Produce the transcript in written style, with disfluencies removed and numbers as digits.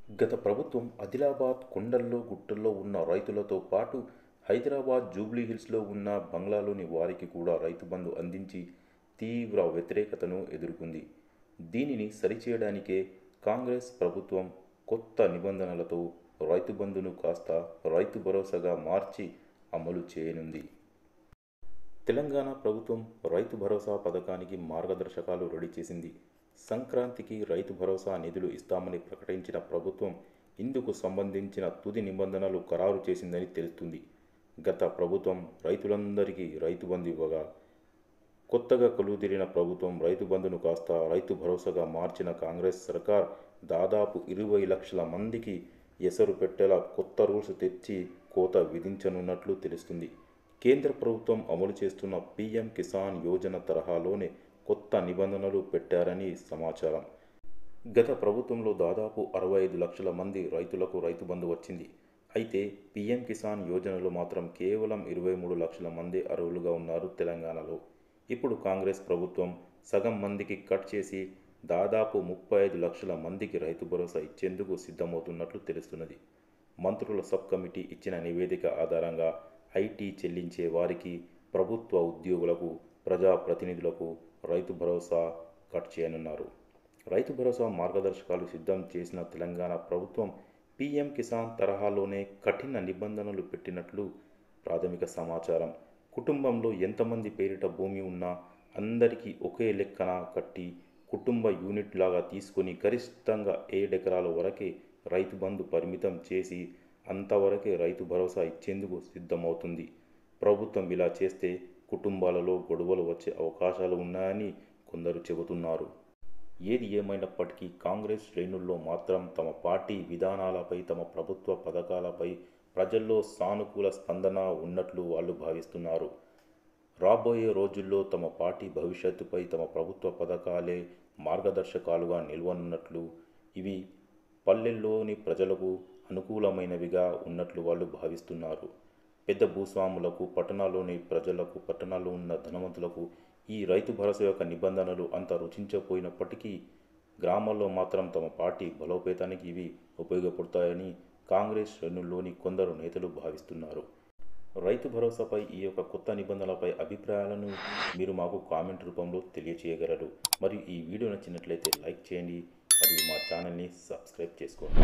గత ప్రభుత్వం ఆదిలాబాద్ కొండల్లో గుట్టల్లో ఉన్న రైతులతో పాటు హైదరాబాద్ జూబ్లీహిల్స్లో ఉన్న బంగ్లాలోని వారికి కూడా రైతు బంధు అందించి తీవ్ర వ్యతిరేకతను ఎదుర్కొంది. దీనిని సరిచేయడానికే కాంగ్రెస్ ప్రభుత్వం కొత్త నిబంధనలతో రైతు బంధును కాస్త రైతు భరోసాగా మార్చి అమలు చేయనుంది. తెలంగాణ ప్రభుత్వం రైతు భరోసా పథకానికి మార్గదర్శకాలు రెడీ చేసింది. సంక్రాంతికి రైతు భరోసా నిధులు ఇస్తామని ప్రకటించిన ప్రభుత్వం ఇందుకు సంబంధించిన తుది నిబంధనలు ఖరారు చేసిందని తెలుస్తుంది. గత ప్రభుత్వం రైతులందరికీ రైతు బంధు ఇవ్వగా, కొత్తగా కొలువుదీరిన ప్రభుత్వం రైతు బంధును కాస్త రైతు భరోసాగా మార్చిన కాంగ్రెస్ సర్కార్ దాదాపు 20 లక్షల మందికి ఎసరు పెట్టేలా కొత్త రూల్స్ తెచ్చి కోత విధించనున్నట్లు తెలుస్తుంది. కేంద్ర ప్రభుత్వం అమలు చేస్తున్న పీఎం కిసాన్ యోజన తరహాలోనే కొత్త నిబంధనలు పెట్టారని సమాచారం. గత ప్రభుత్వంలో దాదాపు 65 లక్షల మంది రైతులకు రైతు బంధు వచ్చింది. అయితే పీఎం కిసాన్ యోజనలో మాత్రం కేవలం 23 లక్షల మంది అర్హులుగా ఉన్నారు తెలంగాణలో. ఇప్పుడు కాంగ్రెస్ ప్రభుత్వం సగం మందికి కట్ చేసి దాదాపు 35 లక్షల మందికి రైతు భరోసా ఇచ్చేందుకు సిద్ధమవుతున్నట్లు తెలుస్తున్నది. మంత్రుల సబ్ కమిటీ ఇచ్చిన నివేదిక ఆధారంగా ఐటీ చెల్లించే వారికి, ప్రభుత్వ ఉద్యోగులకు, ప్రజాప్రతినిధులకు రైతు భరోసా కట్ చేయనున్నారు. రైతు భరోసా మార్గదర్శకాలు సిద్ధం చేసిన తెలంగాణ ప్రభుత్వం పీఎం కిసాన్ తరహాలోనే కఠిన నిబంధనలు పెట్టినట్లు ప్రాథమిక సమాచారం. కుటుంబంలో ఎంతమంది పేరిట భూమి ఉన్నా అందరికీ ఒకే లెక్కన కట్టి కుటుంబ యూనిట్ లాగా తీసుకొని గరిష్టంగా 7 ఎకరాల వరకే రైతు బంధు పరిమితం చేసి అంతవరకే రైతు భరోసా ఇచ్చేందుకు సిద్ధమవుతుంది. ప్రభుత్వం ఇలా చేస్తే కుటుంబాలలో గొడవలు వచ్చే అవకాశాలు ఉన్నాయని కొందరు చెబుతున్నారు. ఏది ఏమైనప్పటికీ కాంగ్రెస్ శ్రేణుల్లో మాత్రం తమ పార్టీ విధానాలపై, తమ ప్రభుత్వ పథకాలపై ప్రజల్లో సానుకూల స్పందన ఉన్నట్లు వాళ్ళు భావిస్తున్నారు. రాబోయే రోజుల్లో తమ పార్టీ భవిష్యత్తుపై తమ ప్రభుత్వ పథకాలే మార్గదర్శకాలుగా నిలవనున్నట్లు, ఇవి పల్లెల్లోని ప్రజలకు అనుకూలమైనవిగా ఉన్నట్లు వాళ్ళు భావిస్తున్నారు. పెద్ద భూస్వాములకు, పట్టణాల్లోని ప్రజలకు, పట్టణాల్లో ఉన్న ధనవంతులకు ఈ రైతు భరోసా యొక్క నిబంధనలు అంత రుచించకపోయినప్పటికీ గ్రామాల్లో మాత్రం తమ పార్టీ బలోపేతానికి ఇవి ఉపయోగపడతాయని కాంగ్రెస్ శ్రేణుల్లోని కొందరు నేతలు భావిస్తున్నారు. రైతు భరోసాపై ఈ యొక్క కొత్త నిబంధనలపై అభిప్రాయాలను మీరు మాకు కామెంట్ రూపంలో తెలియచేయగలరు. మరియు ఈ వీడియో నచ్చినట్లయితే లైక్ చేయండి మరియు మా ఛానల్ని సబ్స్క్రైబ్ చేసుకోండి.